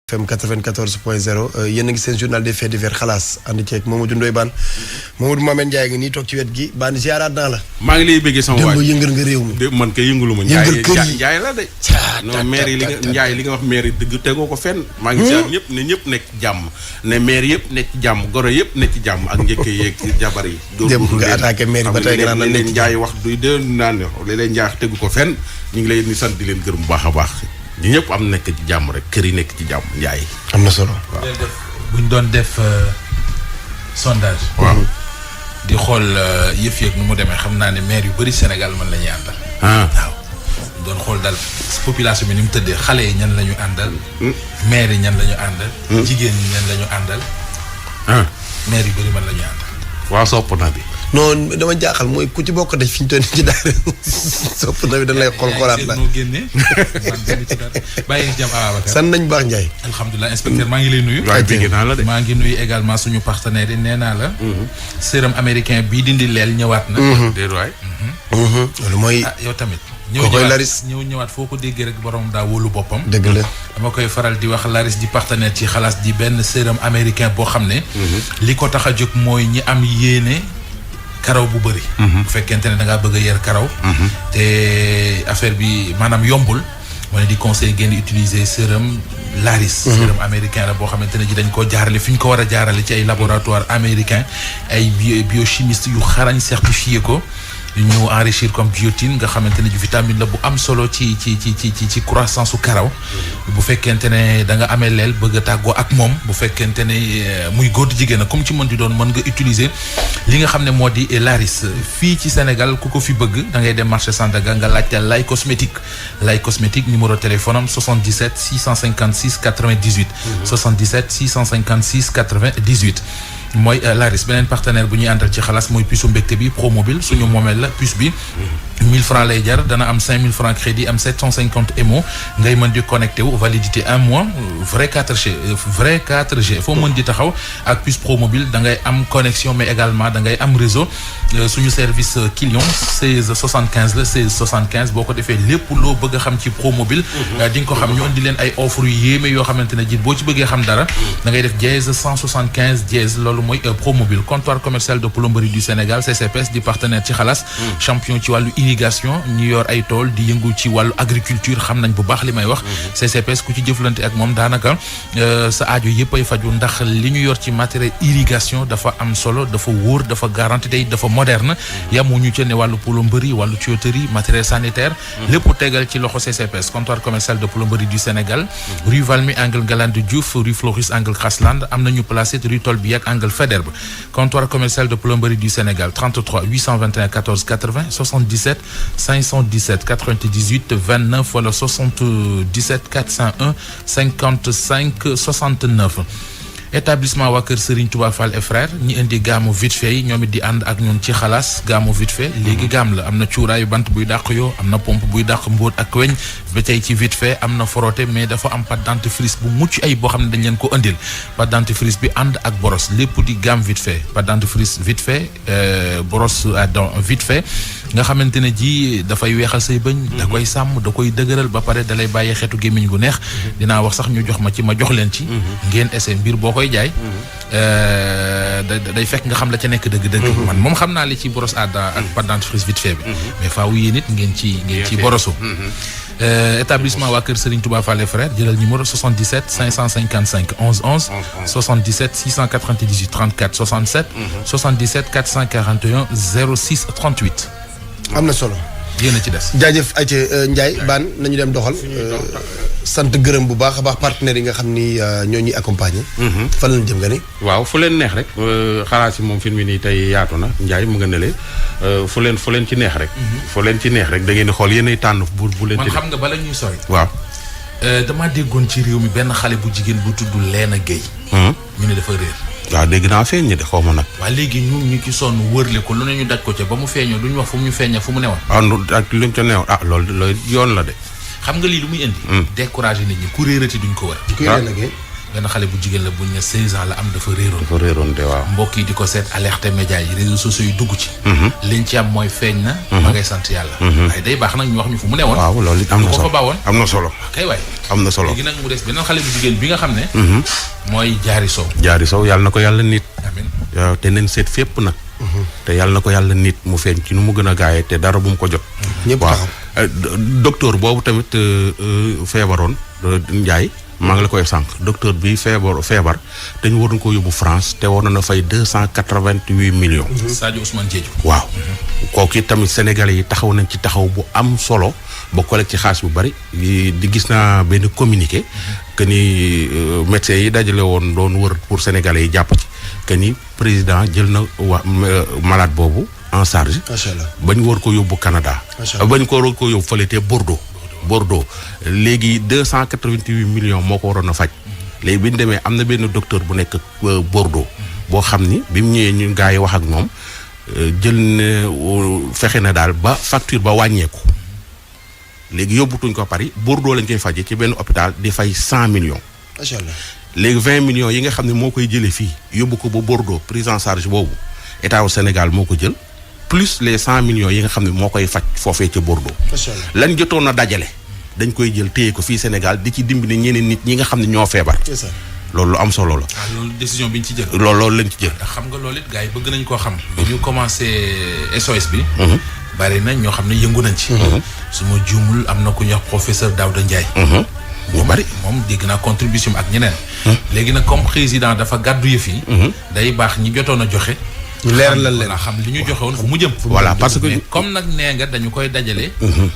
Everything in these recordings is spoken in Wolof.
FM 94.0 yéen a ngi seen journal des faits divers xalaas ànd ceeg Mamadou Ndoye Bane Mamadou Mohamed Ndiaye ngi nii toog ci wet gi Bane ziaraat naa la. maa ngi lay bëggee sama waay démb yëngal nga réew mi. man kay yëngalu ma. yëngal kër yi Ndiaye la de. non maire yi li nga Ndiaye li nga wax maire yi dëgg tegoo ko fenn. maa ngi ziar ñëpp ne ñëpp nekk ci jàmm ne maire yëpp nekk ci jàmm goro yëpp nekk ci jàmm ak njëkk yeeg jabar yi. démb nga attaqué maire yi ba tey nga naan leen Ndiaye wax du de naan li leen Ndiaye tegu ko fenn ñu ngi lay di sant di leen gërëm bu baax a baax ñi ñëpp am nekk ci jàmm rek kër yi nekk ci jàmm Ndiaye. am na solo. waaw buñ doon def sondage. waaw di xool yëf yeeg nu mu demee xam naa ne maire yu bëri Sénégal man la ñuy àndal. waaw doon xool daal population bi ni mu tëddee xale yi ñan la ñu àndal. maire yi ñan la ñu àndal. jigéen ñi ñan la ñu àndal. maire yu bëri man la ñuy àndal. waaw sopp na bi. non dama jaaxal mooy ku ci bokk def fi ñu toll ci daara sopp na bi dañ lay xool xoolaat la. noo génnee bàyyi jàmm Ababacar. san nañ baax Ndiaye. alhamdulilah inspecteur maa ngi lay nuyu. waaye bëgg naa la de. maa ngi nuyu également suñu partenaires yi nee naa la. sérum américain bii dindi leel ñëwaat na. déedéet waay. loolu mooy. yow tamit. kookoy Laris ñëwaat foo ko déggee rek borom daa wóolu boppam. dëgg la. dama koy faral di wax Laris di partenaire ci xalaas di benn sérum américain boo xam ne. li ko tax a jóg mooy ñi am yéene. karaw bu bëri. bu fekkente ne da ngaa bëgg a yer karaw. te affaire bi maanaam yombul. moo ne di conseil ngeen di utiliser sérum Laris. sérum américain la boo xamante ne ji dañ koo jaarale fi ñu ko war a jaarale ci ay laboratoire américain ay biochimiste yu xarañ certifié ko. ñu enrichir comme biotine nga xamante ne vitamine la bu am solo ci croissance su karaw. bu fekkente ne da nga amee leel bëgg a tàggoo ak moom bu fekkente ne muy góor jigéen comme ci mën di doon mën nga utiliser li nga xam ne moo di Laris fii ci Sénégal ku ko fi bëgg da ngay dem marché Sandaga nga laajte Lay Cosmétique. Lay Cosmétique numéro téléphone am 77 656 98. 77 656 98. mooy Laris beneen partenaire bu ñuy àndal ci xalaas mooy puce mbégte bi Promobile suñu moomeel la puce bi 1000 francs lay jar dana am 5000 francs crédit am 750 MO ngay mën di connecté wu validité 1 mois vrai 4G foo mën di taxaw ak puce Promobile da ngay am connexion mais également da ngay am réseau suñu service client 16 75 la 16 75 boo ko defee lépp loo bëgg a xam ci Promobile di nga ko xam ñu indi leen ay offre yu yéeme yoo xamante ne ji boo ci bëggee xam dara da ngay def dièse 175 dièse loolu mooy Promobile comptoir commercial de plomberie du Sénégal CCPS di partenaire ci xalaas champion ci wàllu irrigation ñu yor ay tool di yëngu ci wàllu agriculture xam nañ bu baax li may wax CCPS ku ci jëflante ak moom daanaka sa aajo yëpp ay faju ndax li ñu yor ci matériel irrigation dafa am solo dafa wóor dafa garanti tey dafa moderne yamuñu ci ne wàllu plomberie wàllu tuyauterie matériel sanitaire lépp tegal ci loxo CCPS comptoir commercial de plomberie du Sénégal rue Valmy angle Galandou Diouf rue Floris angle Khasland am nañu placé rue Tolbiac angle Faidherbe comptoir commercial de plomberie du Sénégal 33 821 14 80 77 517 98 29 wala 77 401 55 69 établissement waa kër Serigne Touba Fall et frère ñi indi gaamu vite fait yi ñoom it di ànd ak ñun ci xalaas gaamu vite fait léegi gaam la am na cuuraayu bant buy dàq yoo am na pompe buy dàq mbóot ak weñ ba tey ci vite fait am na frotté mais dafa am pâte dentifrice bu mucc ay boo xam ne dañ leen ko indil pâte dentifrice bi ànd ak boros lépp di gaam vite fait pâte dentifrice vite fait boros à dents vite fait nga xamante ne ji dafay weexal say bëñ da koy sàmm da koy dëgëral ba pare dalay bàyyee xeetu gémmiñ gu neex dinaa wax sax ñu jox ma ci ma jox leen ci ngeen essayé mbir boo koy jaay day fekk nga xam la ca nekk dëgg-dëgg man moom xam naa li ci brosse à dents ak pâte dentifrice vite fait bi mais faaw yéen it ngeen ci borosu établissement waa kër Serigne Touba Fall et frère jëlal numéro 77 555 11 11 77 698 34 67 77 441 06 38 am na solo. yéen a ci des. jaajëf ayca Ndiaye Bane nañu dem doxal. sant gërëm bu baax a baax partenaires yi nga xam ni ñoo ñuy accompagner. fan lañ jëm nga ni. waaw fu leen neex rek xalaas yi moom film yi nii tey yaatu na Ndiaye mu nga ne fu leen ci neex rek. fu leen ci neex rek da ngeen di xool yéenay tànn bu leen. man xam nga bala ñuy sori. waaw. damaa déggoon ci réew mi benn xale bu jigéen bu tudd Leena Gueye. ñu ne dafa réer. waaw dégg naa feeñ ñi de xaw ma nag. waaw léegi ñun ñu ci sonn wërle ko lu ne ñu daj ko ca ba mu feeñoo du ñu wax fu mu ñu feeñee fu mu newoon. ak lu mu ca newoon loolu yoon la de. xam nga lii lu muy indi. découragé nit ñi ku réerati duñ ko wër. ku Leena Gueye. benn xale bu jigéen la buñ ne 16 ans la am dafa réeroon. dafa réeroon de waaw. mbokk yi di ko seet alerté média yi réseaux sociaux yi dugg ci. liñ ci am mooy feeñ na. ma ngay sant yàlla. waaye day baax nag ñu wax ñu fu mu newoon. waaw loolu it am na solo ko fa baawoon. am na solo. kay waay. am na solo léegi nag mu des beneen xale bu jigéen bi nga xam ne. mooy Diary Sow. Diary Sow yàlla na ko yàlla nit. amiin waaw te neen seet fépp nag. te yàlla na ko yàlla nit mu feeñ ci nu mu gën a gaawee te dara bu mu ko jot. ñëpp taxaw docteur boobu tamit feebaroon Ndiaye. maa ngi la koy sànq docteur bi feebar dañu waroon ko yóbbu France te waroon na fay 288 millions. Sadio Ousmane Diédhiou. waaw kooku tamit sénégalais yi taxaw nañ ci taxaw bu am solo ba collecte ci xaalis bu bari di gis naa benn communiqué que ni médecins yi dajale woon doon wër pour sénégalais yi jàpp ci que ni président jël na malade boobu en charge. macha allah bañ war ko yóbbu Canada. bañ ko war ko yóbbu fële te Bordeaux léegi 288 millions moo ko waroon a faj léegi bi ñu demee am na benn docteur bu nekk Bordeaux boo xam ni bi mu ñëwee ñun gars yi wax ak moom jël na fexe na daal ba facture ba wàññeeku léegi yóbbutuñ ko Paris Bordeaux lañ koy faje ci benn hôpital di fay 100 millions. macha allah léegi 20 millions yi nga xam ne moo koy jëlee fii yóbbu ko ba Bordeaux prise en charge boobu état wu Sénégal moo ko jël. plus les 100 millions yi nga xam ne moo koy faj foofee ca Bordeaux. macha allah lan jotoon a dajale dañ koy jël téye ko fii Sénégal di ci dimbali ñeneen nit ñi nga xam ne ñoo feebar. c'est ça loolu lu am solo la. loolu décision bi ñu ci jël. loolu lañ ci jël. ndax xam nga loolu it gars yi bëgg nañ koo xam. bi ñu commencé SOS bi. bari nañ ñoo xam ne yëngu nañ ci. su ma juumul am na ku ñuy wax professeur Daouda Ndiaye. bu bari moom dégg naa contribution ak ñeneen. léegi nag comme président dafa gàddu yëf yi. day baax ñi jotoon a joxe. ñu leeralal leen xam li ñu joxe woon fu mu jëm. voilà parce que comme nag nee nga dañu koy dajale.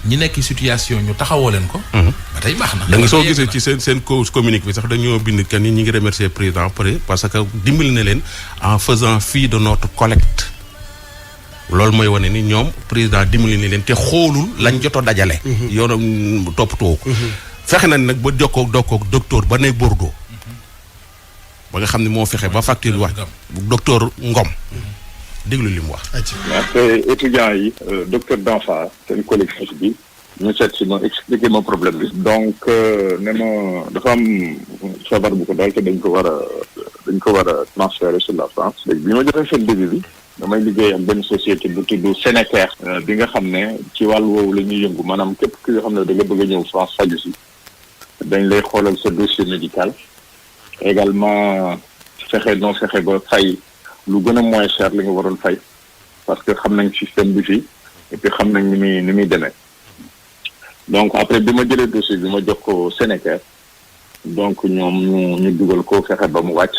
ñi nekk situation ñu taxawoo leen ko. ba tey baax na. da nga soo gisee ci seen communiqué bi sax dañoo bind que ni ñi ngi remercier président parce que dimbali na leen en faisant fi de notre collecte. loolu mooy wane ni ñoom président dimbali na leen te xoolul lañ jotoo dajale. yoonam toppatoo ko. fexe nañ nag ba jokkoo docteur ba ne Bordeaux. ba nga xam ne moo fexe ba facture wax docteur Ngom. déglu li mu wax. après étudiants yi docteur Danfa seen collectif bi ñu seet si ma expliqué ma problème bi. donc ne ma dafa am feebar bu ko daal te dañ ko war a transférer sur la France. léegi bi ma joxee seen début bi damay liggéey ak benn société bu tudd Sénécaire. bi nga xam ne ci wàllu woowu la ñuy yëngu maanaam képp ki nga xam ne da nga bëgg a ñëw France faju si dañ lay xoolal sa dossier médical. également fexe ba fay lu gën a moins cher li nga waroon fay parce que xam nañ système bi fii et puis xam nañ ni muy demee donc après bi ma jëlee dossier bi ma jox ko Sénégal donc ñoom ñu dugal ko fexe ba mu wàcc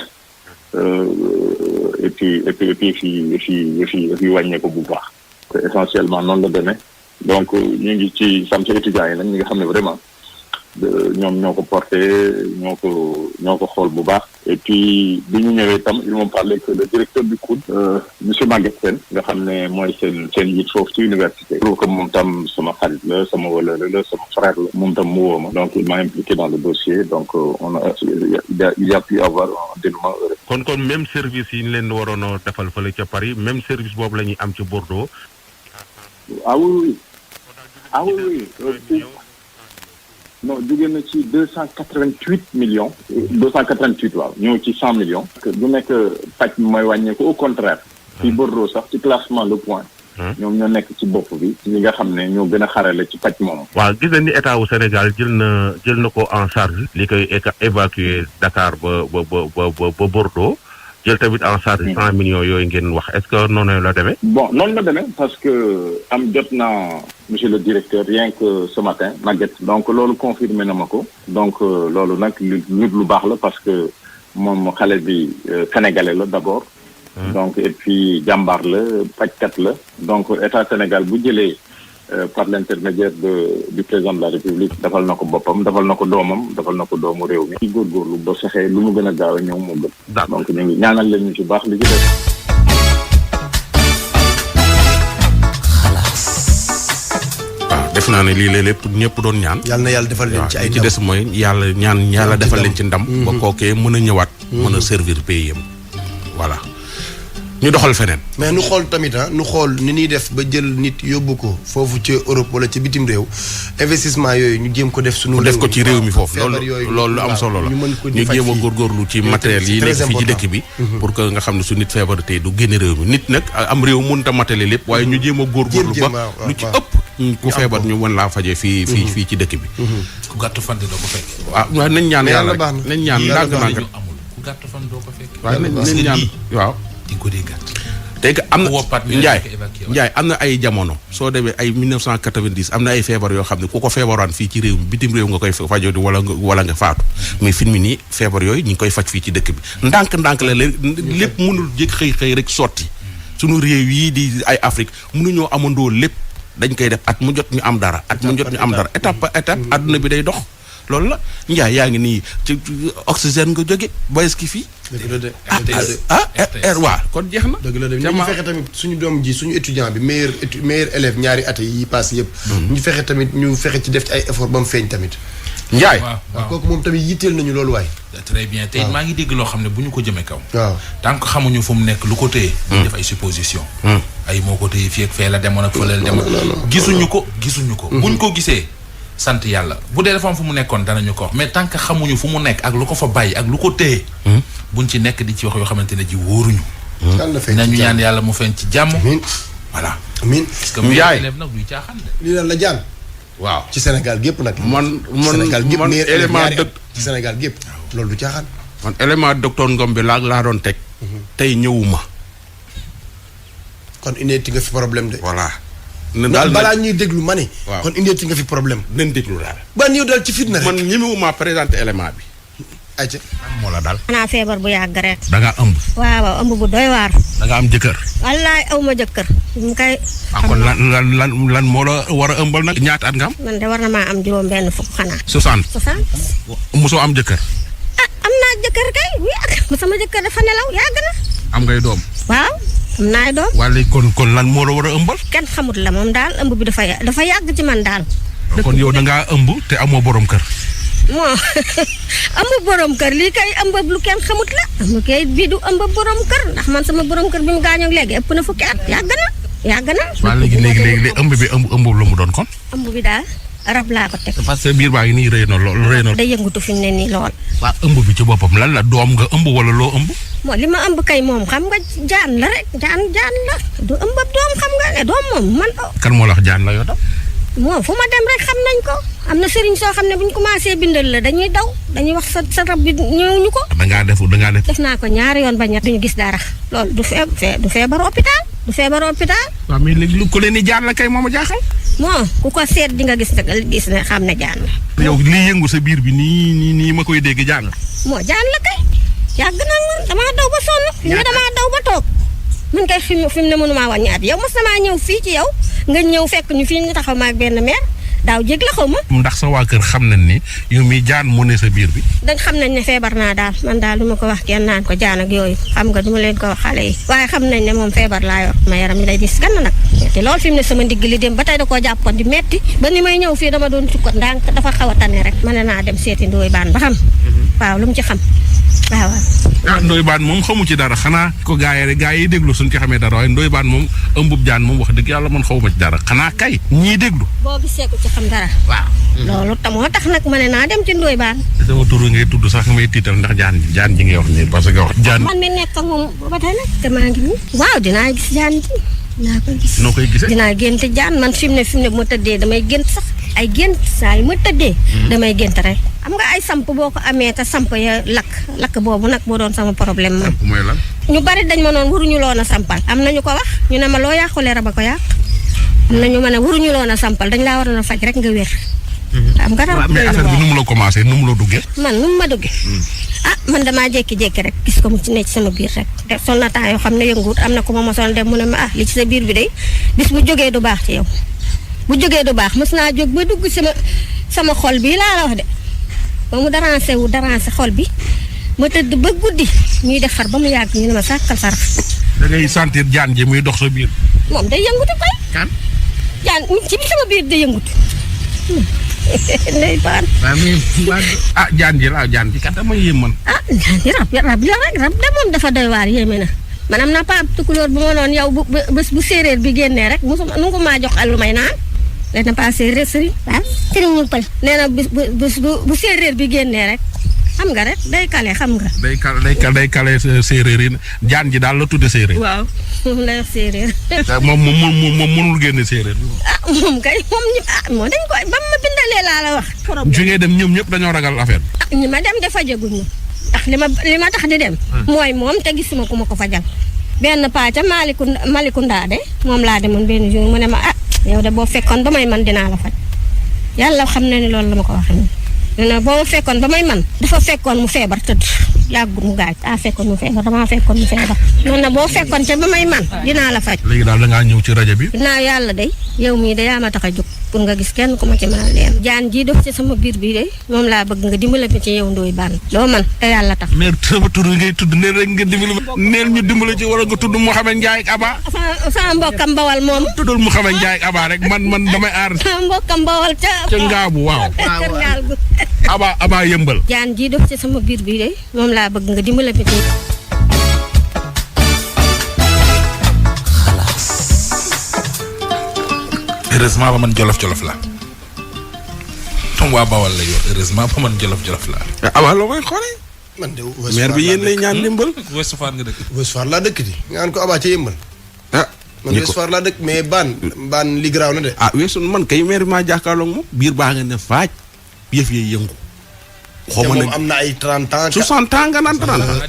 et puis fii wàññee ko bu baax te essentiellement noonu la demee donc ñu ngi ci sant étudiants yi nag ñi nga xam ne vraiment ñoom ñoo ko porté ñoo ko xool bu baax et puis bi ñu ñëwee tam ils m'ont parlé que le directeur du COUD monsieur Maguette Sène nga xam ne mooy seen njiit foofu ci université pour que moom tam sama xarit la sama wëlëre la sama frère la moom tam mu woo ma donc il m'a impliqué dans le dossier donc il y a pu avoir un dénouement heureux. kon même service yi ñu leen waroon a defal fële ca Paris même service boobu la ñuy am ci Bordeaux. ah oui non jóge na ci 288 millions. 288 waaw ñëw ci 100 millions. du nekk pàcc mooy wàññeeku au contraire. ci Bordeaux sax ci classement Le Point. ñoom ñoo nekk ci bopp bi. ñi nga xam ne ñoo gën a xarale ci pàcc moom. waaw gis nañ ni état wu Sénégal jël na ko en charge. li koy évacuer Dakar ba Bordeaux. jël tamit en charge 100 millions yooyu ngeen wax est-ce que noonu la demee. bon noonu la demee parce que jot naa monsieur le directeur rien que ce matin Maguette. donc loolu confirmé na ma ko. donc loolu nag lu baax la parce que moom xale bi sénégalais la d'abord. donc et puis jàmbaar la pajkat la. donc état Sénégal bu jëlee par l'intermédiaire du président de la République defal na ko boppam defal na ko doomam defal na ko doomu réew mi. ci góorgóorlu ba fexee lu mu gën a gaaw a ñëw moo gën. donc ñu ngi ñaanal leen ñu ci baax li ci def. def naa ne lii lépp ñëpp doon ñaan. yàlla na yàlla defal leen ci ay ndam ci des mooy yàlla defal leen ci ndam. ba kookee mën a ñëwaat. mën a servir pays yam voilà. ñu doxal feneen. mais nu xool tamit nu xool ni ñuy def ba jël nit yóbbu ko foofu ca Europe wala ca bitim réew investissement yooyu ñu jéem ko def suñu def ko ci réew mi foofu loolu lu am solo la ñu jéem a góorgóorlu ci matériel yi nekk fii ci dëkk bi pour que nga xam ne su nit feebar tey du génne réew mi nit nag am réew mënut a matale lépp waaye ñu jéem a góorgóorlu ba lu ci ëpp ku feebar ñu mën laa faje fii ci dëkk bi ku gàtt fan doo ko fekk waaw nañ ñaan yàlla rek nañ ñaan ndànk-ndànk ku gàtt fan doo ko fekk waaw nañ ñaan waaw di ko dee gàtt tey am na Njaay am na ay jamono soo demee ay 1990 am na ay feebar yoo xam ne ku ko feebaraan fii ci réew mi bitim réew nga koy fajoo di wala nga faatu mais fi mu nii feebar yooyu ñu ngi koy faj fii ci dëkk bi ndànk-ndànk la lépp mënul jëkk xëy rek sotti suñu réew yi di ay Afrique mënuñoo amandoo lépp dañ koy def at mu jot ñu am dara étape par étape adduna bi day dox loolu la Njaay yaa ngi nii ci oxygène nga jóge bayes ki fii waa kon jeex na dëgg la de ñu fexe tamit suñu doom ji suñu étudiant bi meilleur élève ñaari at yi passé yëpp ñu fexe tamit ñu fexe ci def ci ay effort ba mu feeñ tamit Njaay waaw kooku moom tamit yitteel nañu loolu waay très bien tey maa ngi dégg loo xam ne bu ñu ko jëmee kaw waaw tant que xamuñu fu mu nekk lu ko téye ñu def ay supposition ay moo ko téye fii ak fee la demoon ak fële la demoon gisuñu ko buñ ko gisee sant yàlla bu dee dafa am fu mu nekkoon danañu ko wax mais tant que xamuñu fu mu nekk ak lu ko fa bàyyi ak lu ko téye buñ ci nekk di ci wax yoo xamante ne ji wóoruñu nañu ñaan yàlla mu feeñ ci jàmm voilà amiin parce que mu élève nag duy caaxaan de lii la jaan waaw ci Sénégal gépp nag man Sénégal gépp meilleur élément ci Sénégal gépp loolu du caaxaan man élément docteur Ngom bi laa doon teg tey ñëwuma kon ineeti nga fi problème de voilà balaa ñuy déglu ma ne kon ineeti nga fi problème nañ déglu daal ba ñëw daal ci fitna rek man ñemewuma présenté élément bi ayca moo la daal xanaa feebar bu yàgg rek da ngaa ëmb waaw ëmb bu doy waar da nga am jëkkër wallaay aw ma jëkkër mu kay kon lan moo la war a ëmbal nag ñaata at nga am man de war na maa am juróom benn fukk xanaa 60 mosoo am jëkkër am naa jëkkër kay yàgg sama jëkkër dafa nelaw yàgg na am ngay doom waaw am naay doom waa léegi kon lan moo la war a ëmbal kenn xamut la moom daal ëmb bi dafa yàgg ci man daal kon yow da ngaa ëmb te amoo borom kër moo ëmb borom kër lii kay ëmb lu kenn xamut la ëmb kay bii du ëmb borom kër ndax man sama borom kër bi mu gaañoo léegi ëpp na fukki at yàgg na waa léegi ëmb bi ëmb lu mu doon kon ëmb bi daal rab laa ko teg parce que biir baa ngi nii rëy na day yëngutu fi mu ne nii lool waa ëmb bi ci boppam lan la doom nga ëmb wala loo ëmb moo li ma ëmb kay moom xam nga jaan la rek jaan la du ëmb doom xam nga ne doom moom man kan moo la wax jaan la yoo tam moom fu ma dem rek xam nañ ko am na sëriñ soo xam ne bu ñu commencé bindal la dañuy daw dañuy wax sa rab bi ñëwuñu ko def naa ko ñaari yoon ba ñett duñu gis dara loolu du feebar hôpital waaw mais léegi lu ko leen di jaan la kay moom a jaaxal moo ku ko seet di nga gis ne xam ne jaan la yow lii yëngu sa biir bi nii ma koy dégg jaan la moo jaan la kay yàgg na man damaa daw ba sonn ñu damaa daw ba toog man kay fi mu ne mënumaa wàññi at yow mos namaa ñëw fii ci yow nga ñëw fekk ñu fii ñu taxaw maag benn meer daaw jég la xaw ma ndax sa waa kër xam nañ ni yow mi jaan mu ne sa biir bi dañ xam nañ ne feebar naa daal man daal du ma ko wax kenn naan ko jaan ak yooyu xam nga du ma leen ko wax xale yi waaye xam nañ ne moom feebar laa yor ma yaram mi lay dis gann nag te loolu fi mu ne sama ndigg li dem ba tey da koo jàppoon di metti ba ni may ñëw fii dama doon sukkat ndànk dafa xaw a tane rek ma ne naa dem seeti Ndoye Bane ba xam waaw lu mu ci xam waaw Ndoye Bane moom xamu ci dara xanaa ko gaa yi déglu suñ ci xamee dara waaye Ndoye Bane moom ëmbub jaan moom wax dëgg yàlla man xawuma ci dara xanaa kay ñii déglu boo gisee ko ci xam dara waaw loolu moo tax nag ma ne naa dem ci Ndoye Bane sama tur ngay tudd sax may tiital ndax jaan ji ngay wax nii parce que wax jaan man mi nekk ak moom ba tey nag te maa ngi nii waaw dinaa gis jaan ji dinaa ko gis noo koy gisee dinaa gént jaan man fi mu ne bu ma tëddee damay gént sax ay gént saa yu ma tëddee damay gént rek xam nga ay samp boo ko amee te samp ya lakk boobu nag moo doon sama problème man mooy lan ñu bari dañ ma noon waruñu loon a sampal am nañu ko wax ñu ne ma loo yàqulee rab a ko yàq am nañu ma ne waruñu loon a sampal dañ laa waroon a faj rek nga wér xam nga rab mais affaire bi nu mu la commencé nu mu la duggee man nu mu ma duggee man damaa jékki-jékki rek gis ko mu ci ne ci sama biir rek te sol na temps yoo xam ne yënguwut am na ko ma mosoon dem mu ne ma li ci sa biir bi day bis bu jógee du baax ci yow bu jógee du baax mos naa jóg ba dugg sama xol bii laa la wax de ba mu darancé xol bi ma tëdd ba guddi ñuy defar ba mu yàgg ñu ne ma sàkkal sarax da ngay sentir jaan ji muy dox sa biir moom day yëngutu koy kan jaan ci bi sama biir day yëngutu Ndoye Bane jaan ji kat dama yéem man jaan ji rab la rek rab de moom dafa doy waar yéeme na man am na paa tukulóor bu ma noonu yow bés bu séeréer bi génnee rek musuma nu ko maa jox lu may naan léegi na pas séeréer sëriñ waaw sëriñ ñu pël nee na bés bu séeréer bi génnee rek xam nga rek day kale xam nga. day kale séeréer yi jaan ji daal la tudde séeréer. waaw moom lay wax séeréer. moom mënul génne séeréer. moom kay moom dañ koy ba ma bindalee laa la wax. su ngeen dem ñoom ñëpp dañoo ragal affaire bi. ñi ma dem de fajaguñu ndax li ma tax di dem. mooy moom te gisuma ku ma ko fajal. benn paa ca Malicounda de moom laa demoon benn jour mu ne ma yow de boo fekkoon ba may man dinaa la faj yàlla xam na ni loolu la ma ko waxee. nee na boo fekkoon ba may man dafa fekkoon mu feebar tëdd yàggul mu gaañ fekkoon mu feebar damaa fekkoon mu feebar noonu na boo fekkoon ca ba may man dinaa la faj. léegi daal da ngaa ñëw ci rajo bi. dinaa yàlla de yow mii de yaa ma tax a jóg pour nga gis kenn ku ma ci mën a leen jaan jii dox ci sama biir bi de moom laa bëgg nga dimbale ma ci yow Ndoye Bane loo man te yàlla tax. mère sama tur ngay tudd neel rek nga dimbale neel ñu dimbale ci wala nga tudd Mouhamed Ndiaye ak Aba. sama mbokkam bawal moom. tuddal Mouhamed Ndiaye ak Aba rek man damay aar. sama mbokkam bawal ca Ngaabu waaw. Aba yëmbal. jaan jii dox ci sama biir bi de moom laa bëgg nga dimbale ma ci. heureusement ba man jolof la tom waa Bawal la yor heureusement ba man jolof la. Aba loo koy xoolee. man de maire bi yéen lay ñaan dimbal. Ouest Foire nga dëkk. Ouest Foire laa dëkk di nga ko Aba ca yëmbal. man ñi Ouest Foire laa dëkk mais baan li garaaw na de. weesu man kay maire bi maa jàkkaarloog moom. biir baa nga ne faaj yëf yi yëngu. te moom am na ay 30 ans. 60 ans nga naan 30 ans.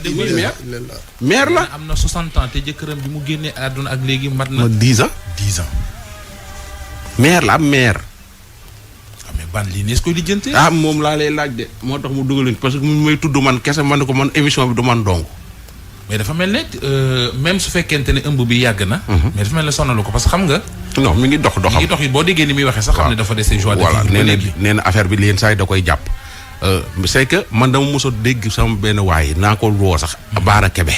maire la am na 60 ans te jëkkëram bi mu génnee àdduna ak léegi mat na. 10 ans. 10 ans. maire la am maire. mais ban lii nees koy lijjante. moom laa lay laaj de moo tax mu dugal parce que mu may tudd man kese man ne ko man émission bi du man dong. mais dafa mel ne même su fekkente ne ëmb bi yàgg na. mais dafa mel ne sonalu ko parce que xam nga. non mi ngi dox doxam. mi ngi dox yi boo déggee ni muy waxee sax xam ne dafa dese joie de vivre. nee na affaire bi leen saa yi da koy jàpp. c'est que man dama mos a dégg sama benn waay naa ko woo sax. Baara Kebe.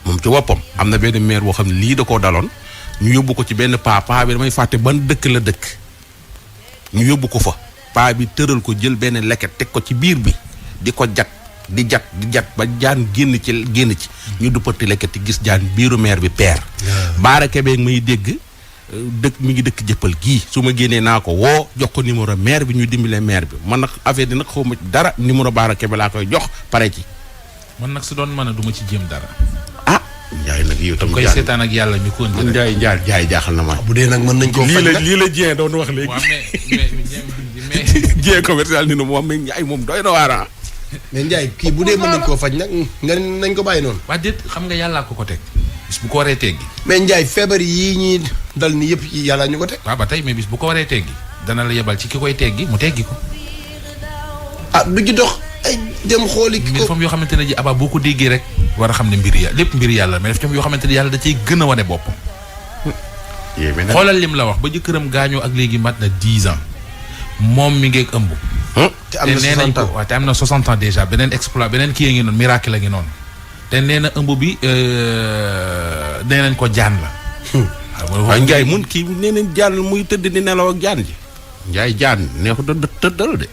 moom ci woppam am na benn maire boo xam ne lii da koo daloon. ñu yóbbu ko ci benn paa bi damay fàtte ban dëkk la dëkk. ñu yóbbu ko fa. paa bi tëral ko jël benn leket teg ko ci biir bi. di ko jat di jat ba jaan génn ci. ñu duppati leket yi gis jaan biiru maire bi peer. Baara Kebe may dégg. mi ngi dëkk jëppal gii su ma génnee naa ko woo jox ko numéro maire bi ñu dimbale maire bi man nag affaire di nag xaw ma dara numéro Baara Kebe laa koy jox pare ci. man nag su doon mën a du ma ci jéem dara. Ndiaye nag yow tam koy seetaan ak yàlla mi ko indi rek. Ndiaye jaaxal na ma. bu dee nag mën nañ koo faj nag lii la Dieng doon wax léegi. waaw mais Dieng commercial ni moom mais Ndiaye moom doy na waar. mais Ndiaye kii bu dee mën nañ koo faj nag nga nañ ko bàyyi noonu. waa déet xam nga yàllaa ko teg. bis bu ko waree teggi. mais Ndiaye feebar yii ñuy dal ni yëpp yàlla ñu ko teg. waaw ba tey mais bis bu ko waree teggi dana la yebal ci ki koy teggi mu teggi ko. du ci dox ay dem xooli. mais dafa am yoo xamante ne ji Aba boo ko déggee rek war a xam ne lépp mbir yàlla mais dafa am yoo xamante ne yàlla da cay gën a wane boppam. xoolal lim la wax ba jëkkëram gaañoo ak léegi mat na 10 ans moom mi ngeeg ëmb. te am na 60 ans te am na 60 ans déjà beneen exploit beneen kii ngi noonu miracle la ngi noonu. te nee na ëmb bi nee nañ ko jaan la. waaw Ndiaye mun kii nee nañ jaan muy tëdd di nelaw ak jaan ji. Ndiaye jaan neexu da tëddal de.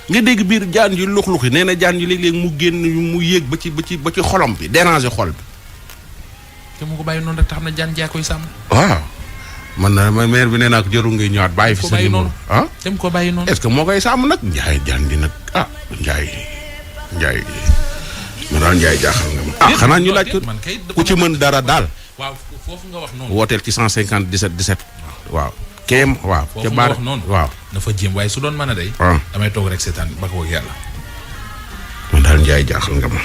nga dégg biir jaan ji lux-lux yi nee na jaan ji léeg-léeg mu génn mu yéeg ba ci xolom bi déranger xol bi. te mu ko bàyyi noonu rek te xam ne jaan jaa koy sàmm. waaw man maire bi nee naa ko jarul ngay ñëwaat bàyyi fi sa numéro te mu ko bàyyi noonu. est-ce que moo koy sàmm nag. Ndiaye jaan di nag Ndiaye ma daal Ndiaye jaaxal nga ma. xanaa ñu laaj ko ku ci mën dara daal. waaw foofu nga wax noonu. wooteel ci 150 17 waaw. kéem waaw foofu nga wax noonu. waaw dafa jéem waaye su doon mën a day. damay toog rek seetaan ba ko yàlla. man daal Ndiaye jaaxal nga ma.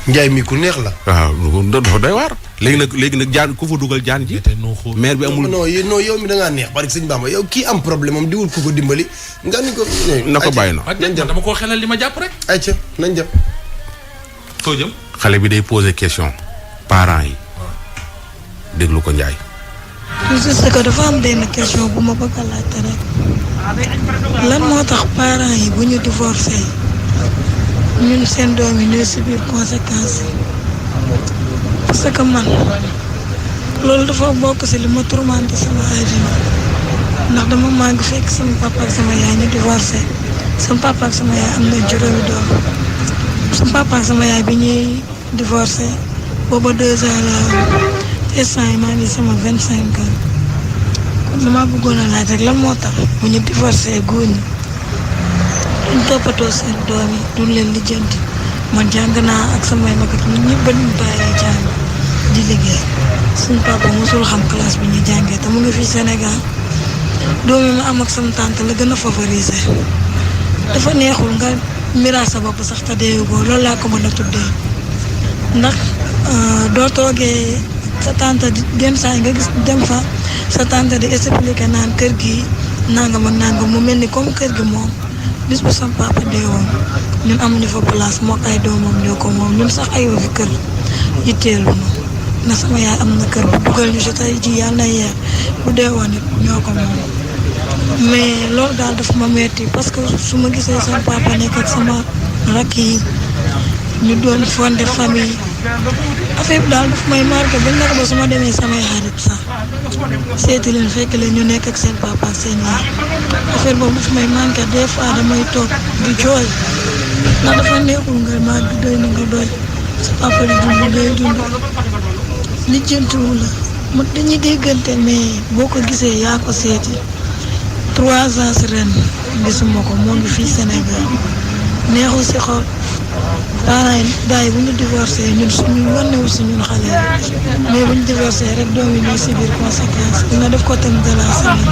Ndiaye mi ku neex la. waaw dafa doy waar. léegi nag jaan ku fa dugal jaan ji. maire bi amul non yow mi da ngaa neex parce que sëñ Bamba yow kii am problème am diwul ku ko dimbali nga ni ko. na ko bàyyi na. nañ jëm dama koo xelal li ma jàpp rek. ayca nañ jëm. foo jëm. xale bi day poser question parents yi. déglu ko Ndiaye. juste que dafa am benn question bu ma bëgg a laajte rek lan moo tax parents yi bu ñu divorcé ñun seen doom yi ñooy subir conséquences yi parce que man loolu dafa bokk ci li ma tourmenté sama àddina ndax dama màgg fekk sama papa ak sama yaay ñu divorcé sama papa ak sama yaay am na juróomi doom sama papa ak sama yaay bi ñuy divorcé booba 2 ans laa woon te instant yi maa ngi sama 25 ans kon damaa bëggoon a laaj rek lan moo tax bu ñu divorcé góor ñi duñ toppatoo seen doom yi duñ leen lijjanti man jàng naa ak samay mag ak ñun ñëpp ba ñu bàyyee jàng di liggéey suñ papa mosul xam classe bi ñu jàngee te mu ngi fii Sénégal doom yi ma am ak sama tante la gën a favoriser dafa neexul nga miraas sa bopp sax te deewu ko loolu laa ko mën a tuddee ndax doo toogee sa tante di dem saa nga gis dem fa sa tante di expliquer naan kër gi nangam ak nangam mu mel ni comme kër gi moom bis bu sama papa deewoon ñun amuñu fa place moo ay doomam ñoo ko moom ñun sax ayoo fi kër yitteelu na na sama yaay am na kër bu dugal ñu si tey ji yàlla na yeex bu deewoon it ñoo ko moom mais loolu daal dafa ma metti parce que su ma gisee sama papa nekk ak sama rakk yi ñu doon fondé famille affaire bi daal daf may marqué ba nekk ba su ma demee samay xarit sax seeti leen fekk leen ñu nekk ak seen papa ak seen yaay affaire boobu daf may manqué des fois damay toog di jooy ndax dafa neexul nga màgg doy na nga doy sa papa di dund ngay dund lijjantiwu la mu dañuy déggante mais boo ko gisee yaa ko seeti 3 ans si ren gisuma ko moo ngi fii Sénégal neexul si xol parents yi gars yi bu ñu divorcé ñun suñu wannewu si ñun xale yi mais bu ñu divorcé rek doom yi ñooy si biir conséquence dina def ko thème de la semaine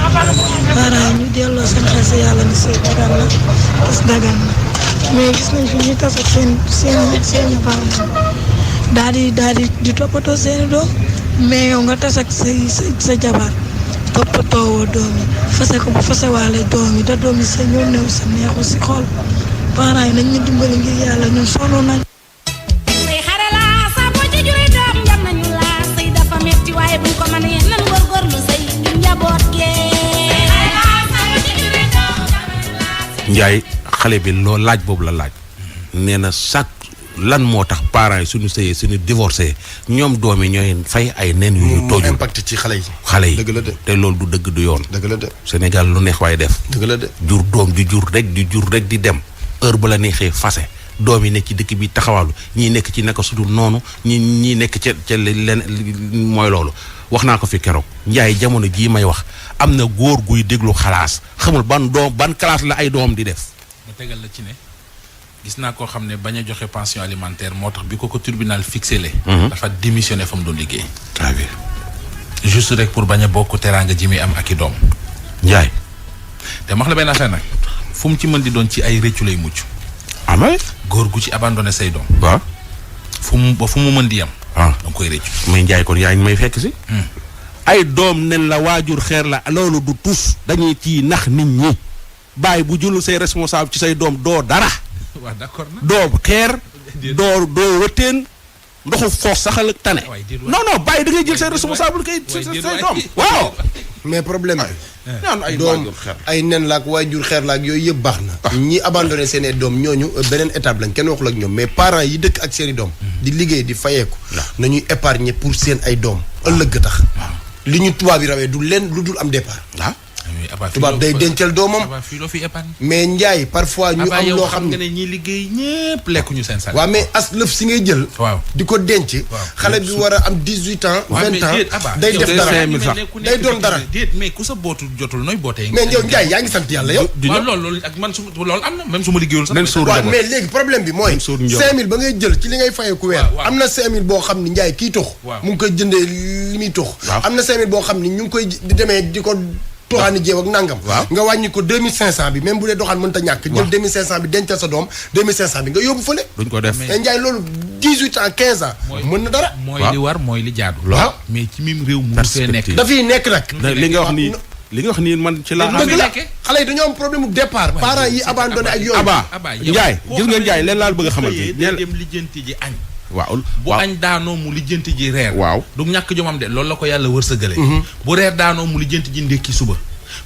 parents yi ñu delloo seen xel si yàlla ni sëy dagan na tas dagan na mais gis nañ fi ñuy tas ak seen parents daal di toppatoo seeni doom mais yow nga tas ak sa jabar toppatoo woo doom yi fase ko bu fase waale doom yi da doom yi sa ñoo new sa neexu si xol parents yi nañ ñu dimbali ngir yàlla ñun sonn nañ. say xare la sa boo ci juri doom jam nañu la say dafa metti waaye buñ ko mënee nan góorgóorlu say ngir njaboot gee. Njaay xale bi loo laaj boobu la laaj nee na chaque lan moo tax parents yi suñu sëyee suñu divorcé ñoom doom yi ñooy fay ay nen yu ñu toojul impact ci xale yi. xale yi dëgg la de. te loolu du dëgg du yoon. dëgg la de. Sénégal lu neex waaye def. dëgg la de. jur doom di jur rek di dem heure bu la neexee fase doom yi nekk ci dëkk bi taxawaalu ñii nekk ci naka sudul noonu ñii nekk ca leen mooy loolu wax naa ko fi keroog Njaay jamono jii may wax am na góor guy déglu xalaas xamul ban classe la ay doom di def. ma tegal la ci ne gis naa koo xam ne bañ a joxe pension alimentaire moo tax bi ko tribunal fixé le dafa démissionné fa mu doon liggéey. très bien. juste rek pour bañ a bokk teraanga ji muy am ak i doom. Njaay. te max la benn affaire nag fu mu ci mën di doon ci ay rëccu lay mucc. amee. góor gu ci abandonné say doom. waaw. fu mu mën di yam. ah danga koy rëccu. may Njaay kon yaa ngi may fekk si. ay doom nen la waajur xeer la loolu du tus dañuy ci nax nit ñi bàyyi bu jëlul say responsable ci say doom doo dara. waaw d'accord na. doo xeer. doo wëtteen ndoxu foos saxal ak tane. non bàyyi da ngay jël say responsable kay say doom waaw. mais problème bi. ñaan ay doom waajur xeer. ay nen laak waajur xeer laak yooyu yëpp baax na. ñi abandonné seen i doom ñooñu beneen étape lañ kenn waxul ak ñoom mais parents yi dëkk ak seen i doom. di liggéey di fayeeku. nañuy épargner pour seen ay doom. ëllëg tax. li ñu tubaab yi rawee du leen lu dul am départ. tubaab day dencal doomam. mais Njaay parfois ñu am loo xam nga ne ñi liggéey ñépp lekkuñu seen salaire. waaw mais as lëf si ngay jël. waaw di ko denc. xale bi war a am 18 ans. 20 ans day def dara day doon dara. déet mais ku sa bootu jotul nooy bootee. mais yow Njaay yaa ngi sant yàlla yow. waaw loolu ak man su loolu am na même su ma liggéeyul sax. waaw mais léegi problème bi mooy. 5000 ba ngay jël ci li ngay fayee ku weer. am na 5000 boo xam ni Njaay kii tux. mu ngi koy jëndee li muy tux. am na 5000 boo xam ni ñu ngi koy di demee di ko. doxaani jéew ak nangam. nga wàññi ko 2500 bi même bu dee doxaan mënta ñàkk. jël 2500 bi dencal sa doom 2500 bi nga yóbbu fële. duñ ko def mais Njaay loolu 18 ans 15 ans. mën na dara. mooy li war mooy li jaadu. waaw mais ci mim réew mu fee nekk. dafiy nekk nag. li nga wax nii man ci la. dëgg la xale yi dañoo am problème mu départ. parents yi abandonné ak yooyu. Aba Njaay gis nga Njaay leen laal bëgg a xamal bi dem lijjanti ji añ. waaw bu añ daanoo mu lijjanti ji reer. waaw du ñàkk jomam de loolu la ko yàlla wërsëgale. bu reer daanoo mu lijjanti ji ndékki suba.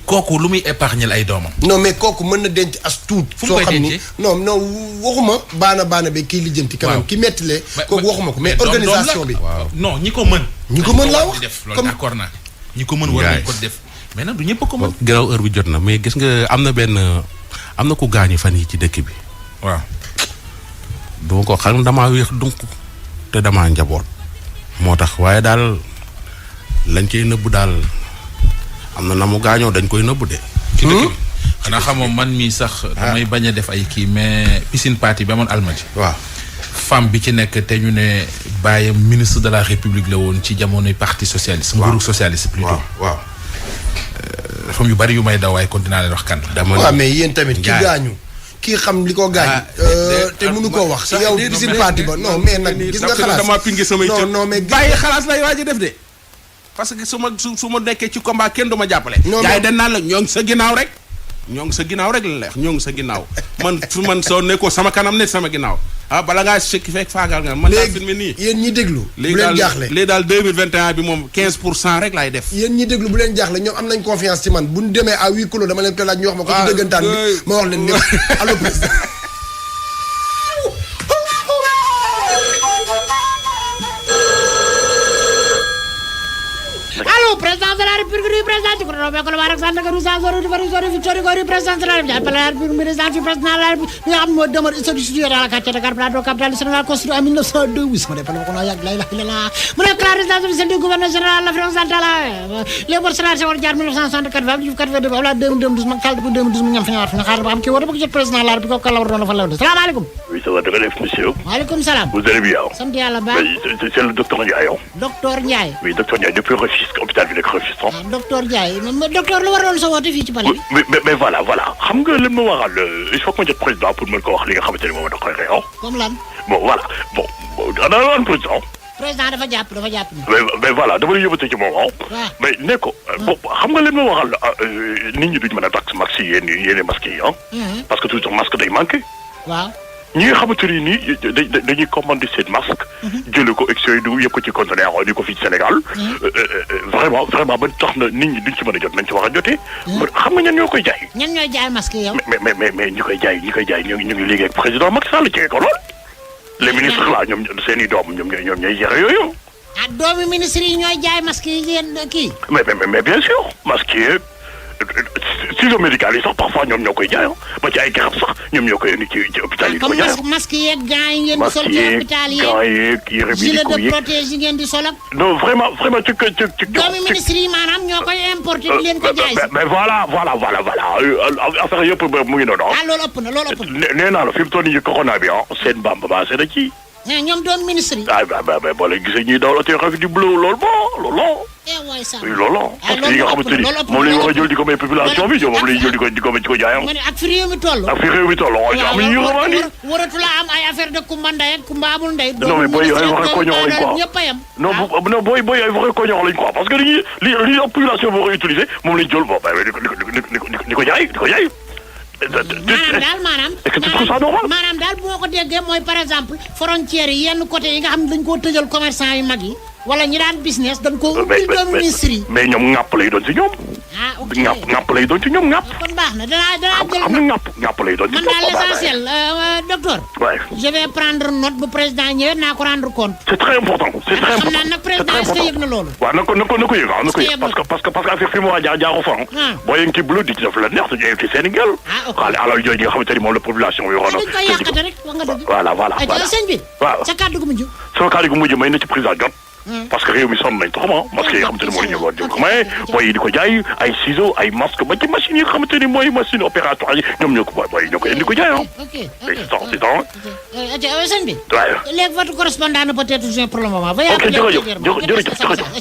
kooku lu muy épargnel ay doomam. non mais kooku mën na denc as tuut. fu mu koy dencee soo xam ni non waxuma baana ba kii lijjanti. quand même ki mettilee. kooku waxuma ko mais organisation bi. non ñi ko mën. ñi ko mën laa wax def loolu d'accord naa. ñi ko mën war nañ ko def. mais nag du ñëpp ko mën. gannaaw heure bi jot na mais gis nga am na ku gaañu fan yi ci dëkk bi. waaw. duma ko xam damaa wéex donc te damaa njaboot. moo tax waaye daal lañ koy nëbbu daal am na mu gaañoo dañ koy nëbbu de. ci dëkk bi xanaa xamoo man mii sax. damay bañ a def ay kii mais piscine party bi amoon Almadi. waaw femme bi ci nekk te ñu ne bàyyam ministre de la république la woon ci jamonoy parti socialiste. nguuru socialiste plutôt. waaw dafa yu bari yu may daw waaye kon dinaa leen wax kan. waaw mais yéen tamit ki gaañu. kii xam li ko gaañ. te mënu koo wax. yow piscine party ba non mais nag gis nga xalaas dama pingi samay cër non mais bàyyi xalaas lay waaj a def de. parce que su ma nekkee ci combat kenn du ma jàppale. gars yi dañ naan la ñoo ngi sa ginnaaw rek. ñoo ngi sa ginnaaw rek la leex ñoo ngi sa ginnaaw man soo nekkoo sama kanam ne sama ginnaaw bala ngaa fekk faagal nga. man daal filmé nii yéen ñi déglu. bu leen jaaxle léegi daal 2021 bi moom 15% rek laay def. yéen ñi déglu bu leen jaaxle ñoom am nañ confiance ci man bu ñu demee à huis clos dama leen koy laaj ñu wax ma ko ci dëggantaan bi ma wax leen lépp allo président. Allô, président de la République, président du gouvernement, le Alexandre président de la République, président du président de la République, nous avons demandé de situer dans la quartier de Carpado, capitale du Sénégal, construit en 1902. Oui, on est pas là, on a la résidence du gouverneur général de l'Afrique centrale. Les Bolsonaro, c'est en 1964, 2012, 2012, man 2012, ñam fi ñëwaat fi nga xaar ba am ki war bëgg jot président de la République ko la war doon fa law de. Salaamaaleykum. Oui, ça va très bien, monsieur. Waaleykum salaam. Vous allez bien? Sant Yàlla ba. Oui, c'est le docteur Ndiaye. Docteur Ndiaye. Oui, docteur Ndiaye, depuis Rufisque, hôpital bi nekk Rufisque. Docteur Ndiaye, docteur lu waroon sa woote fii ci Palais. Mais voilà. Xam nga li ma waral il faut que ma jot président pour mën ko wax li nga xamante ni moom da koy réew. Comme lan. Bon, voilà. Bon, ana lan président. Président dafa jàpp ni. Mais voilà, dama lay yóbbate ci moom mais ne ko bon xam nga li ma waxal nit ñi duñ mën a takk masque yi yéen masque yi parce que toujours masque day manqué. waaw. ñi nga xamante ni nii dañuy commandé seen masque. jëlee ko extrait du yëpp ko ci conteneur di ko fii ci Sénégal. vraiment ba tax na nit ñi duñ ci mën a jot nañ ci war a jotee. xam nga ñan ñoo koy jaay. ñan ñooy jaay masque yow. mais ñi koy jaay ñu ngi liggéey ak président Macky Sall ci ko lool. les ministres là ñoom seen i doom ñoom ñooy yore yooyu. doomi ministre yi ñooy jaay masque yi yéen kii. mais bien sûr masque yi ciseaux médicaux yi sax parfois ñoom ñoo koy jaay ba ci ay garab sax ñoom ñoo koy indi ci hôpital yi. di ko jaay comme masque yeeg gants yi ngeen di sol ci hôpital yi. gants yeeg yére bi di ko gilet de protège yi ngeen di sol ak. non vraiment ci. doomi ministre yi maanaam ñoo koy importé di leen ko jaay. mais voilà affaire yëpp mu ngi noonu. loolu ëpp na. nee naa la fi mu toll nii corona bi seen bamba basé na ci. ñoom doon ministre yi. boo leen gisee ñuy daw la te xafi di bleu loolu loolu. waay sax loolu. parce que yi nga xamante ni moom la ñu war a jël di ko may population bi moom la ñu jël di ko jaayam. ak fi réew mi toll. am na ñu waratu la am ay affaire de kumba ndey ak kumba amul ndey. non mais booy ay waxee ko ñox lañ quoi ñëpp a yem. non booy ay waxee ko ñox lañ quoi parce que li population bi war a utiliser moom lañ jël di ko jaay. maanaam daal bu ma ko déggee mooy par exemple frontières yi yenn côté yi nga xam ne dañ koo tëjal commerçant yu mag yi wala ñi daan business dañ koo ubbil doomu ministre yi. mais ñoom ŋàpp lay doon ci ñoom. ok ŋàpp lay doon ci ñoom ŋàpp. kon baax na danaa jël xam nga ŋàpp lay doon ci man daal l'essentiel docteur. ouais. Je vais prendre note bu président ñëwee naa ko rendre compte. c'est très important xam naa nag président est-ce que yëg na loolu. waaw na ko yëg parce que affaire fi mu war a jaaru fan. boo yëngi ci bleu di ci def la neex dañu invité Sénégal. xaale alal jooju nga xamante ni moom la population bi waroon dañ koy yàqate rek wax nga dëgg. voilà sëñ bi. waaw sa kàddu gu mujj. sama kàddu gu mujj may na ci président jot. parce que réew mi sonn nañ trop parce que yi nga xamante ni moo ñu war a jóg mais booy yi di ko jaay ay ciseaux ay masque ba ci machines yi nga xamante ni mooy machine opératoire yi ñoom ñoo ko booy ñoo ko indi ko jaay ok c'est ça. sëñ bi. waaw léegi votre correspondant ne peut être joint pour le moment. ok jërëjëf